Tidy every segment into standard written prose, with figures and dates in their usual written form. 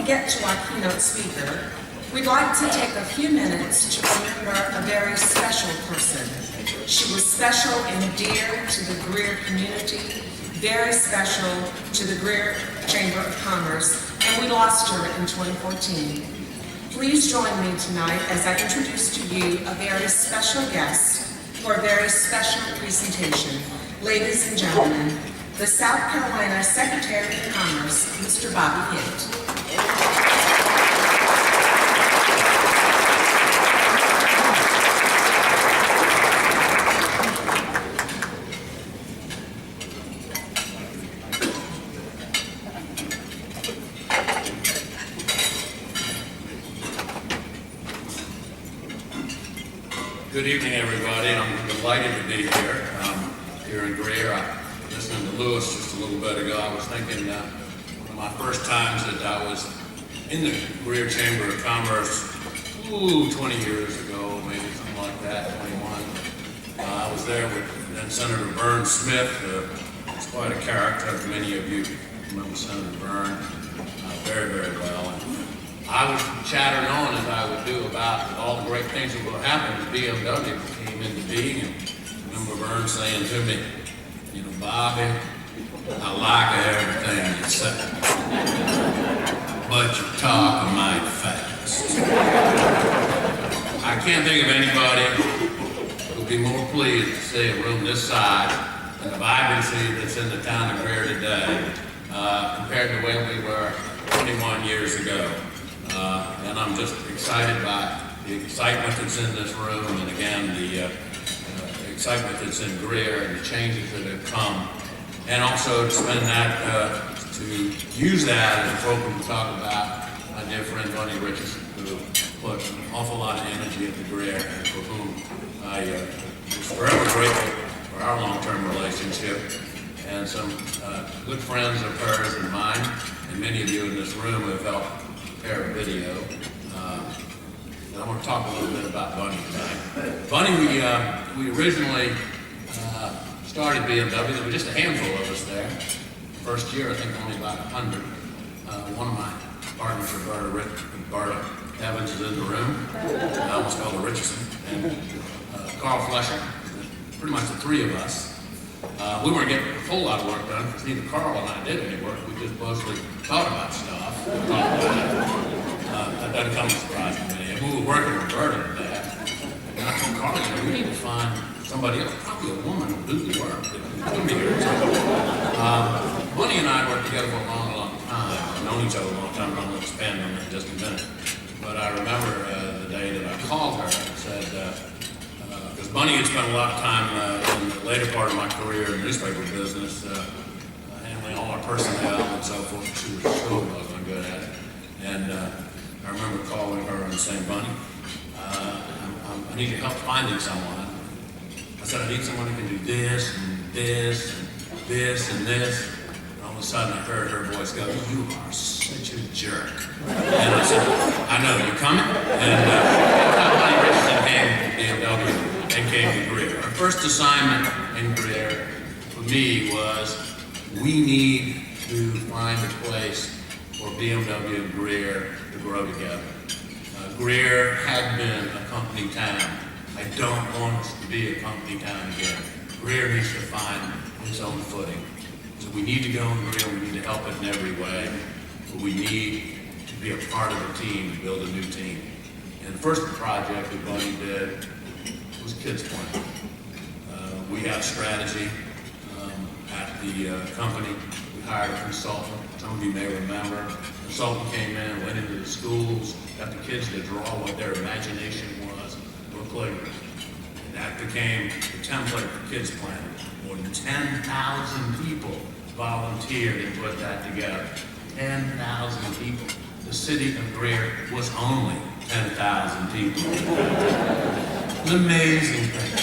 get to our keynote speaker, we'd like to take a few minutes to remember a very special person. She was special and dear to the Greer community, very special to the Greer Chamber of Commerce, and we lost her in 2014. Please join me tonight as I introduce to you a very special guest for a very special presentation. Ladies and gentlemen, the South Carolina Secretary of Commerce, Mr. Bobby Hitt. Good evening, everybody. I'm delighted to be here in Greer. I listened to Lewis just a little bit ago. I was thinking one of my first times that I was in the Greer Chamber of Commerce, 20 years ago, maybe something like that, 21. I was there with then Senator Vern Smith. He's quite a character. Many of you remember Senator Vern very, very well. I was chattering on as I would do about all the great things that would happen as BMW came into being. And I remember Vern saying to me, you know, Bobby, I like everything you say, but you talk a mighty fast. I can't think of anybody who would be more pleased to see a room this size and the vibrancy that's in the town of Greer today compared to when we were 21 years ago. And I'm just excited by the excitement that's in this room, and again, the excitement that's in Greer and the changes that have come. And also to spend that, to use that as a forum to talk about my dear friend Bunny Richardson, who put an awful lot of energy into Greer, and for whom I was forever grateful for our long-term relationship. And some good friends of hers and mine, and many of you in this room have helped prepare a video. And I want to talk a little bit about Bunny tonight. Bunny, we originally started BMW. There were just a handful of us there. First year, I think only about 100. One of my partners, Roberta Evans, is in the room. I almost called her Richardson. And Carl Flesher, pretty much the three of us. We weren't getting a whole lot of work done because neither Carl and I did any work. We just mostly thought about stuff. That doesn't come as a surprise to me. And we were working with Roberta on that. And I told Carl, we need to find somebody else, probably a woman who do the work. Bunny and I worked together for a long, long time. We've known each other a long time. I'm going to expand on that in just a minute. But I remember the day that I called her and said, because Bunny had spent a lot of time in the later part of my career in the newspaper business, handling all our personnel and so forth. She was so good at it. And I remember calling her and saying, Bunny, I need your help finding someone. I said, I need someone who can do this and this and this and this. And all of a sudden I heard her voice go, you are such a jerk. And I said, I know, you coming? And Bunny Richardson came to BMW and came to Greer. Our first assignment in Greer for me was we need to find a place for BMW and Greer to grow together. Greer had been a company town. I don't want us to be a company town again. Greer needs to find its own footing. So we need to go in Greer, we need to help it in every way, but we need to be a part of the team, to build a new team. And the first project that Bunny did was Kids Plan. We had a strategy at the company. We hired a consultant. Some of you may remember. The consultant came in, went into the schools, got the kids to draw what their imagination was for a playground. And that became the template for Kids Plan. More than 10,000 people volunteered and put that together. 10,000 people. The city of Greer was only 10,000 people. An amazing thing.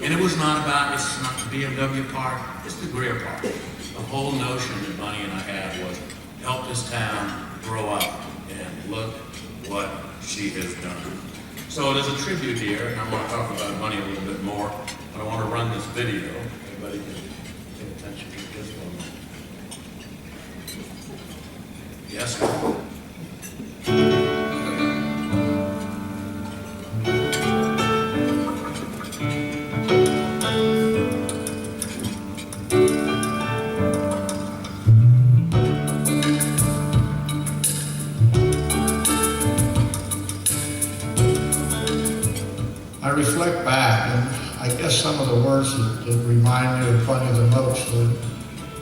And it was not about, this is not the BMW part, it's the Greer part. The whole notion that Bunny and I had was help this town grow up, and look what she has done. So there's a tribute here, and I want to talk about Bunny a little bit more, but I want to run this video. Everybody can pay attention to this one. Yes, sir. reflect back, and I guess some of the words that remind me of Bunny the most were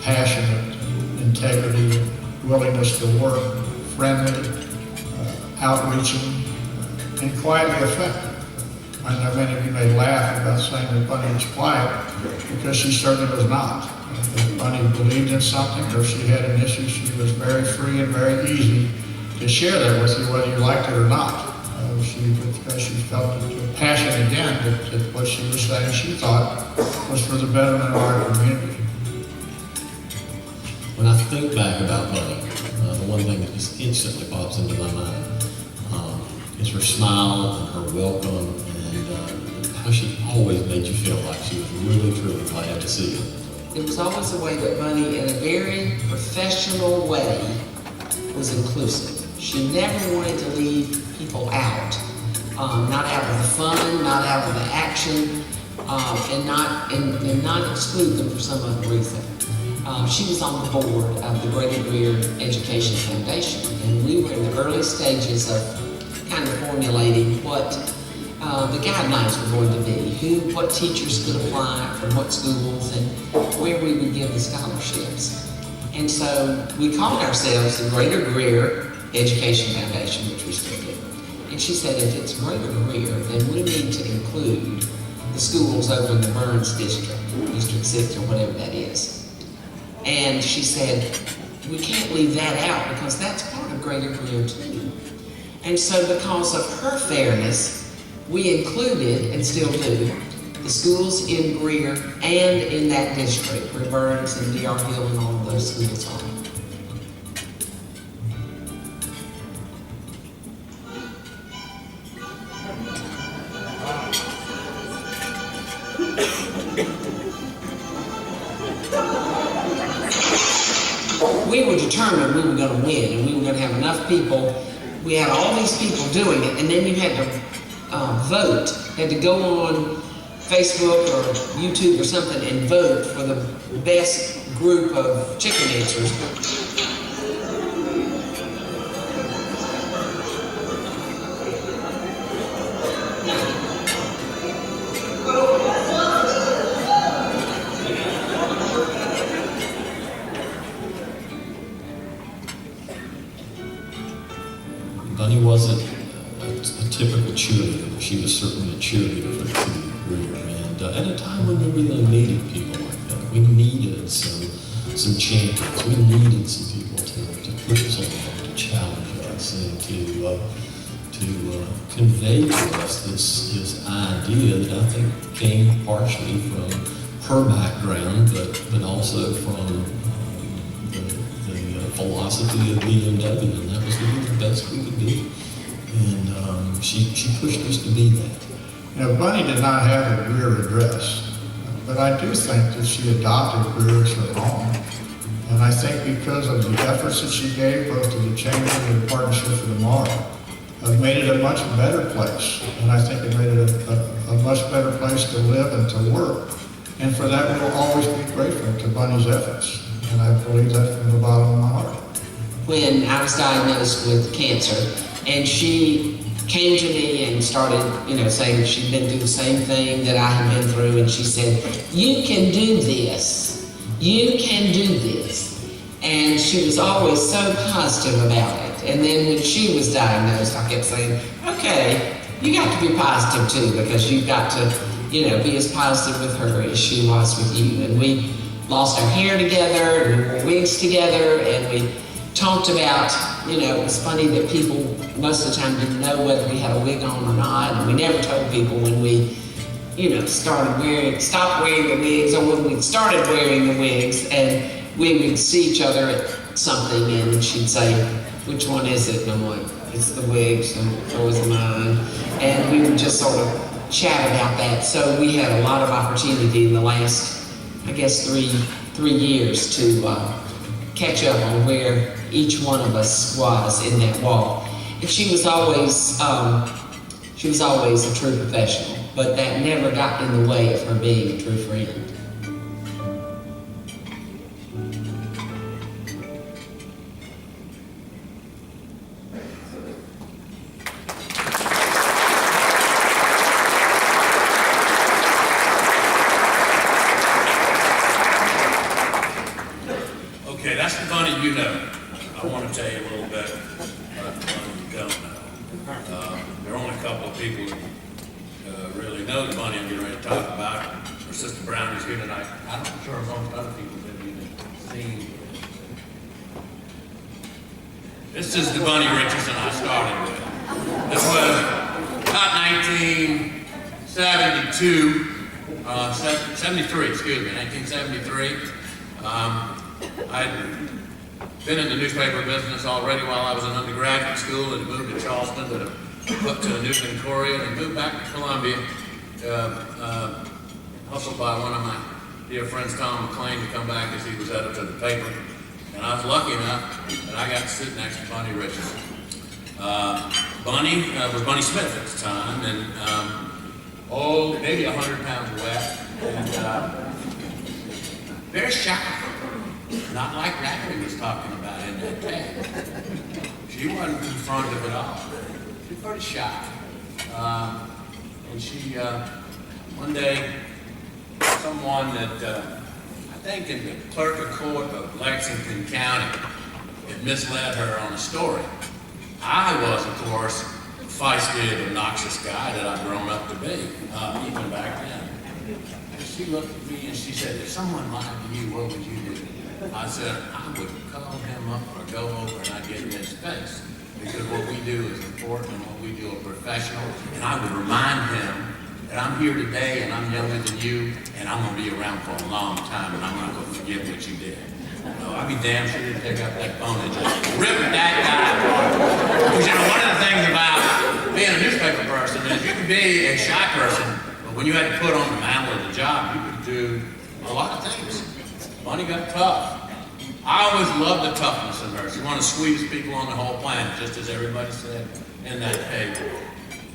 passionate, integrity, willingness to work, friendly, outreaching, and quietly effective. I know many of you may laugh about saying that Bunny was quiet, because she certainly was not. If Bunny believed in something or she had an issue, she was very free and very easy to share that with you, whether you liked it or not. Because she felt a passion again that what she was saying she thought was for the betterment of our community. When I think back about Bunny, the one thing that just instantly pops into my mind is her smile and her welcome, and how she always made you feel like she was really, truly glad to see you. It was always a way that Bunny, in a very professional way, was inclusive. She never wanted to leave people out, not out of the fun, not out of the action, and not exclude them for some other reason. She was on the board of the Greater Greer Education Foundation, and we were in the early stages of kind of formulating what the guidelines were going to be, what teachers could apply from what schools, and where we would give the scholarships. And so we called ourselves the Greater Greer Education Foundation, which we still do. And she said, if it's Greater Greer, then we need to include the schools over in the Burns District, District 6 or whatever that is. And she said, we can't leave that out because that's part of Greater Greer too. And so because of her fairness, we included, and still do, the schools in Greer and in that district, where Burns and D.R. Hill and all of those schools are. We were determined we were going to win, and we were going to have enough people. We had all these people doing it, and then you had to vote. You had to go on Facebook or YouTube or something and vote for the best group of chicken answers. Bunny wasn't a typical cheerleader, but she was certainly a cheerleader for the city of Greer. And at a time when we really needed people like that, we needed some champions. We needed some people to push us along, to challenge us, and to convey to us this idea that I think came partially from her background, but also from the philosophy of BMW, and that was really the best we could do. And she pushed us to be that. You know, Bunny did not have a Greer address, but I do think that she adopted Greer as her home. And I think because of the efforts that she gave, both to the Chamber and the Partnership for Tomorrow, made it a much better place. And I think it made it a much better place to live and to work. And for that, we will always be grateful to Bunny's efforts. And I believe that from the bottom of my heart. When I was diagnosed with cancer, and she came to me and started, saying she'd been through the same thing that I had been through, and she said, you can do this. You can do this. And she was always so positive about it. And then when she was diagnosed, I kept saying, okay, you got to be positive too, because you've got to, be as positive with her as she was with you. And we lost our hair together, and we wore wigs together, and we talked about, it was funny that people most of the time didn't know whether we had a wig on or not, and we never told people when we, stopped wearing the wigs, or when we started wearing the wigs, and we would see each other at something, and she'd say, which one is it? And I'm like, it's the wigs, and so is mine. And we would just sort of chat about that. So we had a lot of opportunity in the last, I guess, three years to catch up on where each one of us was in that walk. And she was always a true professional, but that never got in the way of her being a true friend. bit, but you don't know. There are only a couple of people that really know the bunny I'm getting ready to talk about. Her sister Brown is here tonight. I'm sure most other people have even seen. This is the Bunny Richardson I started with. This was about 1972, 73, excuse me, 1973. I'd been in the newspaper business already while I was in undergraduate school and moved to Charleston, but up to New Courier and moved back to Columbia, hustled by one of my dear friends, Tom McLean, to come back as he was editor of the paper. And I was lucky enough that I got to sit next to Bunny Richardson. Bunny was Bunny Smith at the time, and maybe 100 pounds wet, and very shy. Not like Rafferty was talking about in that tag. She wasn't confrontive at all. She was pretty shy. And she, one day, someone that I think in the clerk of court of Lexington County had misled her on a story. I was, of course, the feisty and obnoxious guy that I'd grown up to be, even back then. And she looked at me and she said, if someone lied to you, what would you do? I said, I would call him up or go over and I'd get in his face. Because what we do is important and what we do is professional. And I would remind him that I'm here today and I'm younger than you and I'm going to be around for a long time and I'm not going to forget what you did. No, I'd be damned sure to pick up that phone and just rip that guy apart. Because you know, one of the things about being a newspaper person is you can be a shy person, but when you had to put on the mantle of the job, you could do a lot of things. Bunny got tough. I always loved the toughness in her. She's one of the sweetest people on the whole planet, just as everybody said in that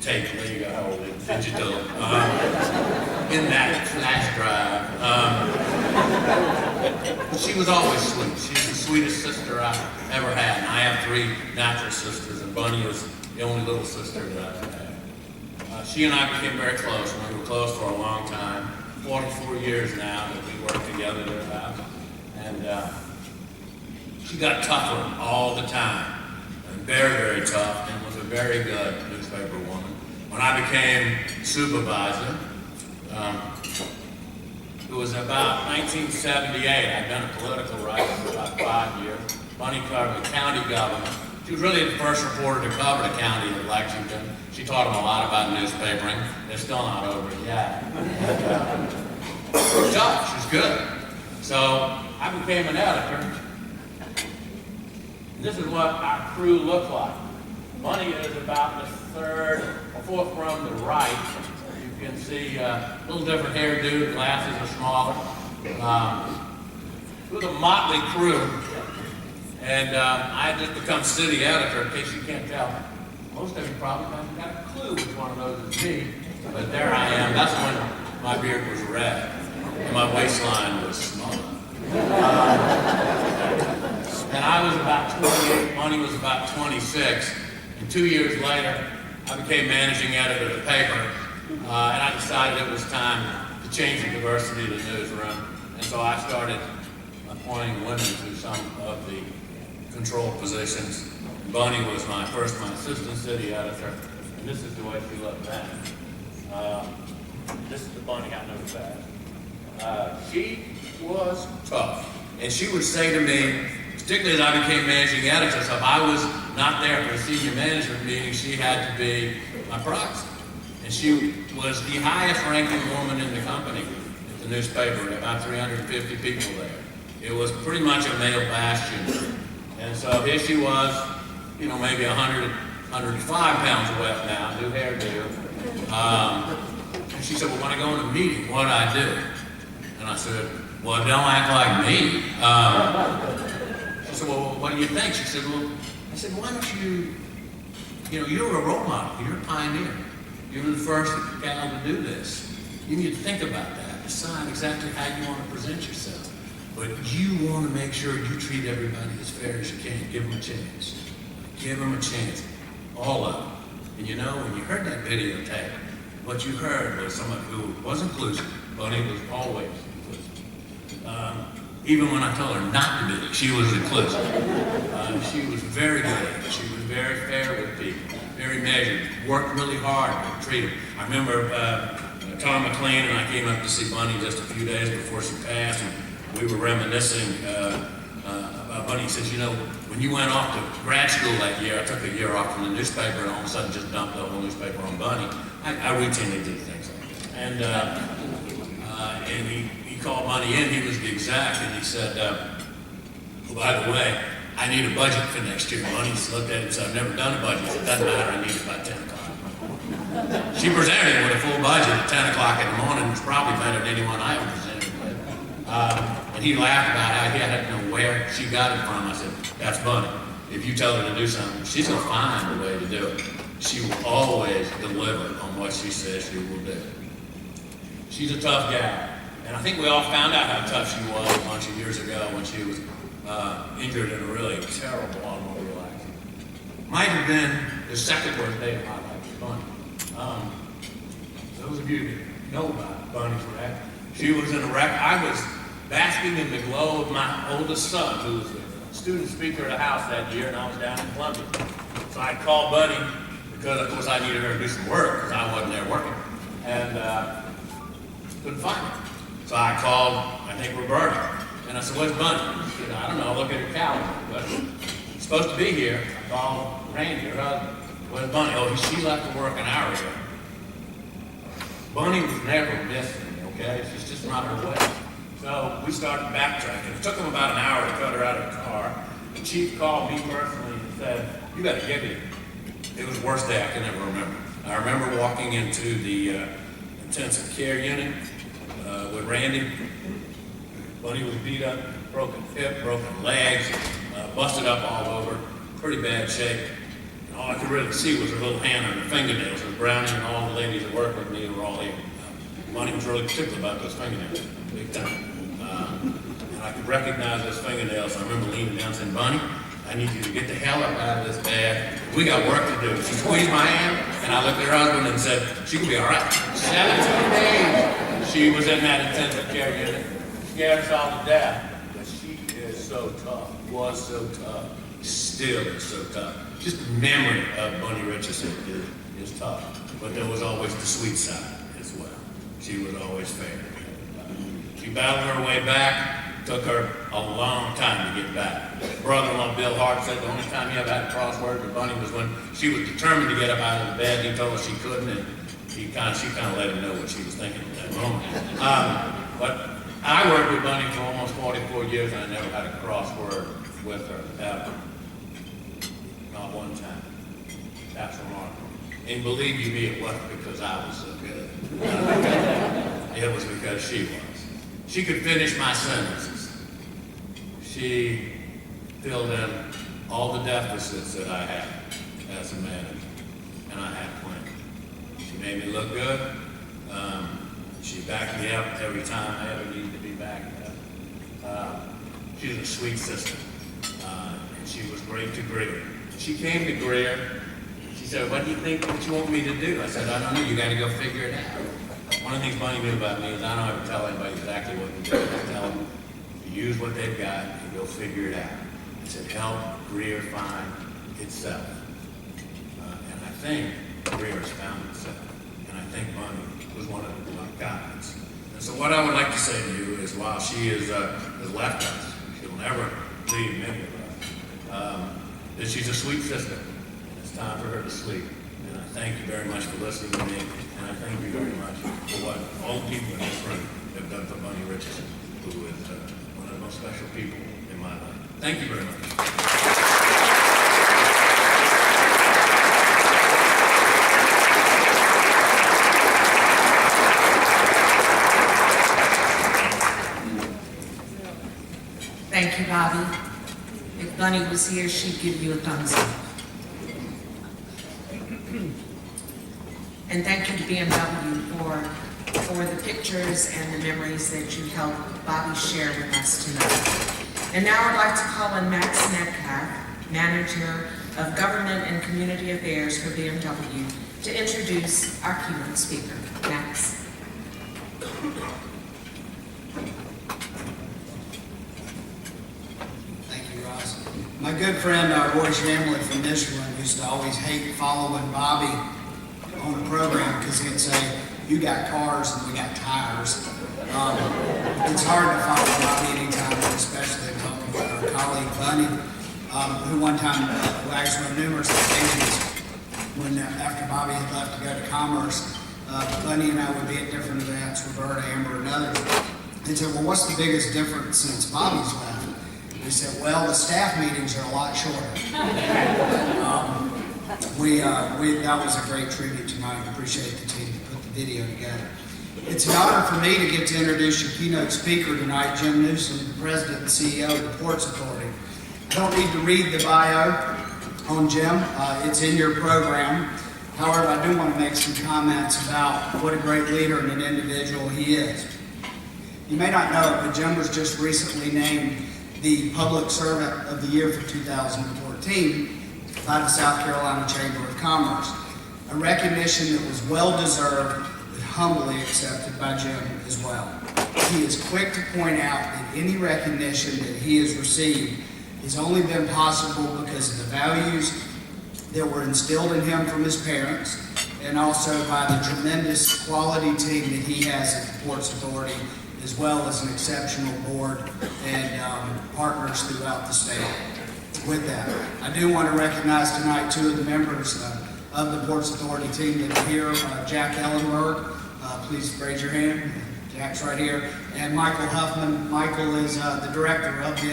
tape that you got hold of, digital, in that flash drive. She was always sweet. She's the sweetest sister I ever had. And I have 3 natural sisters, and Bunny is the only little sister that I ever had. She and I became very close, and we were close for a long time. 44 years now that we work together thereabouts. And she got tougher all the time, and very, very tough, and was a very good newspaper woman. When I became supervisor, it was about 1978. I'd done a political writing for about 5 years. Bunny covered the county government. She was really the first reporter to cover the county of Lexington. She taught them a lot about newspapering. They're still not over it yet. She was tough. She was good. So I became an editor. And this is what our crew looked like. Bunny is about the 3rd or 4th from the right. You can see a little different hairdo. The glasses are smaller. It was a motley crew. And I had just become city editor, in case you can't tell. Most of you probably haven't got a clue which one of those is me. But there I am. That's when my beard was red and my waistline was smaller. And I was about 28, Bunny was about 26. And 2 years later, I became managing editor of the paper. And I decided it was time to change the diversity of the newsroom. And so I started appointing women to some of the control positions. Bunny was my assistant city editor, and this is the way she looked then. This is the Bunny I know best. She was tough, and she would say to me, particularly as I became managing editor, so if I was not there for a senior management meeting, she had to be my proxy. And she was the highest ranking woman in the company at the newspaper, about 350 people there. It was pretty much a male bastion. And so here she was, you know, maybe 100, 105 pounds wet now, new hairdo. And she said, well, when I go in a meeting, what do I do? And I said, well, don't act like me. She said, well, what do you think? She said, well, I said, why don't you know, you're a role model, you're a pioneer. You're the first gal to do this. You need to think about that, decide exactly how you want to present yourself. But you want to make sure you treat everybody as fair as you can. Give them a chance. Give them a chance. All of them. And you know, when you heard that videotape, what you heard was someone who was inclusive. Bunny was always inclusive. Even when I told her not to do it, she was inclusive. She was very good. She was very fair with people, very measured, worked really hard to treat them. I remember Tom McLean and I came up to see Bunny just a few days before she passed, and we were reminiscing about Bunny. He says, you know, when you went off to grad school that year, I took a year off from the newspaper and all of a sudden just dumped the whole newspaper on Bunny. I routinely did things like that. And he called Bunny in, he was the exec, and he said, oh, by the way, I need a budget for next year. Bunny looked at him and said, I've never done a budget. He said, doesn't matter, I need it by 10 o'clock. She presented him with a full budget at 10 o'clock in the morning. It was probably better than anyone I ever presented with. And he laughed about how he had to know where she got it from. I said, that's Bunny. If you tell her to do something, she's going to find a way to do it. She will always deliver on what she says she will do. She's a tough gal. And I think we all found out how tough she was a bunch of years ago when she was injured in a really terrible automobile accident. Might have been the second worst day of my life with Bunny. Those of you that know about Bunny's wreck, she was in a wreck. I was basking in the glow of my oldest son, who was the student speaker at the house that year, and I was down in Columbia. So I called Bunny because, of course, I needed her to do some work because I wasn't there working. And couldn't find her. So I called, I think, Roberta. And I said, where's Bunny? She said, I don't know, look at her calendar. But she's supposed to be here. I called Randy, her husband. Where's Bunny? Oh, she left for work an hour ago. Bunny was never missing, okay? She's just not her way. So we started backtracking. It took them about an hour to cut her out of the car. The chief called me personally and said, you better get here. It was the worst day I can ever remember. I remember walking into the intensive care unit with Randy. Bunny was beat up, broken hip, broken legs, busted up all over, pretty bad shape. And all I could really see was her little hand on her fingernails. And Brownie and all the ladies that worked with me were all here. Bunny was really particular about those fingernails, big time. And I could recognize those fingernails. I remember leaning down and saying, Bunny, I need you to get the hell up out of this bed. We got work to do. She squeezed my hand, and I looked at her husband and said, she can be all right. 17 days she was in that intensive care unit. Scared us all to death. But she is so tough, was so tough, still is so tough. Just the memory of Bunny Richardson is tough. But there was always the sweet side as well. She was always fair. She battled her way back. Took her a long time to get back. Brother-in-law Bill Hart said the only time he ever had a crossword with Bunny was when she was determined to get up out of the bed. He told her she couldn't, and she kind of let him know what she was thinking at that moment. But I worked with Bunny for almost 44 years, and I never had a crossword with her, ever. Not one time. That's remarkable. And believe you me, it wasn't because I was so good. It was because she was. She could finish my sentences. She filled in all the deficits that I had as a manager, and I had plenty. She made me look good. She backed me up every time I ever needed to be backed up. She was a sweet sister, and she was great to Greer. She came to Greer. She said, what do you think that you want me to do? I said, I don't know. You got to go figure it out. One of the things Bunny knew about me is I don't ever tell anybody exactly what to do. I tell them to use what they've got and go figure it out. I said, help Greer find itself. And I think Greer has found itself. And I think Bunny was one of my guides. And so what I would like to say to you is while she has left us, she'll never leave many of us, that she's a sweet sister. And it's time for her to sleep. And I thank you very much for listening to me. And I thank you very much for what all the people in this room have done for Bunny Richardson, who is one of the most special people in my life. Thank you very much. Thank you, Bobby. If Bunny was here, she'd give you a thumbs up. And thank you to BMW for the pictures and the memories that you helped Bobby share with us tonight. And now I'd like to call on Max Metcalf, Manager of Government and Community Affairs for BMW, to introduce our keynote speaker. Max. good friend, Roy Shamley from Michelin, used to always hate following Bobby on the program because he'd say, "You got cars and we got tires." It's hard to follow Bobby anytime, especially talking about our colleague Bunny, who one time, who actually on numerous occasions, when after Bobby had left to go to Commerce, Bunny and I would be at different events, Roberta, Amber, and others. He said, "Well, what's the biggest difference since Bobby's left?" We said, "Well, the staff meetings are a lot shorter." That was a great tribute tonight. I appreciate the team that put the video together. It's an honor for me to get to introduce your keynote speaker tonight, Jim Newsom, the President and CEO of the Ports Authority. I don't need to read the bio on Jim. It's in your program. However, I do want to make some comments about what a great leader and an individual he is. You may not know it, but Jim was just recently named the Public Servant of the Year for 2014 by the South Carolina Chamber of Commerce, a recognition that was well-deserved but humbly accepted by Jim as well. He is quick to point out that any recognition that he has received has only been possible because of the values that were instilled in him from his parents and also by the tremendous quality team that he has at the Ports Authority, as well as an exceptional board and partners throughout the state. With that, I do want to recognize tonight two of the members of the Ports Authority team that are here. Jack Ellenberg, please raise your hand. Jack's right here. And Michael Huffman. Michael is the director of the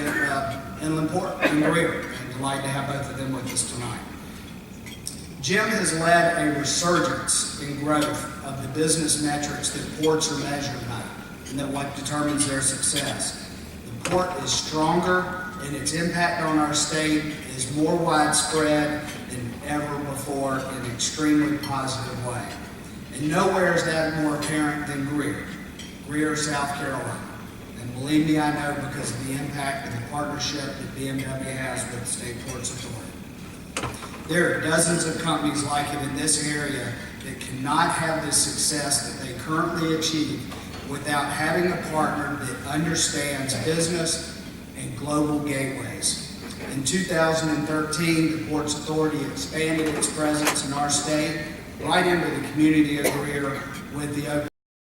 Inland Port in Greer. And delighted to have both of them with us tonight. Jim has led a resurgence in growth of the business metrics that ports are measured by, and that what determines their success. The port is stronger, and its impact on our state is more widespread than ever before in an extremely positive way. And nowhere is that more apparent than Greer, South Carolina. And believe me, I know because of the impact and the partnership that BMW has with the State Ports Authority. There are dozens of companies like it in this area that cannot have the success that they currently achieve without having a partner that understands business and global gateways. In 2013, the Ports Authority expanded its presence in our state right into the community of Greer with the opening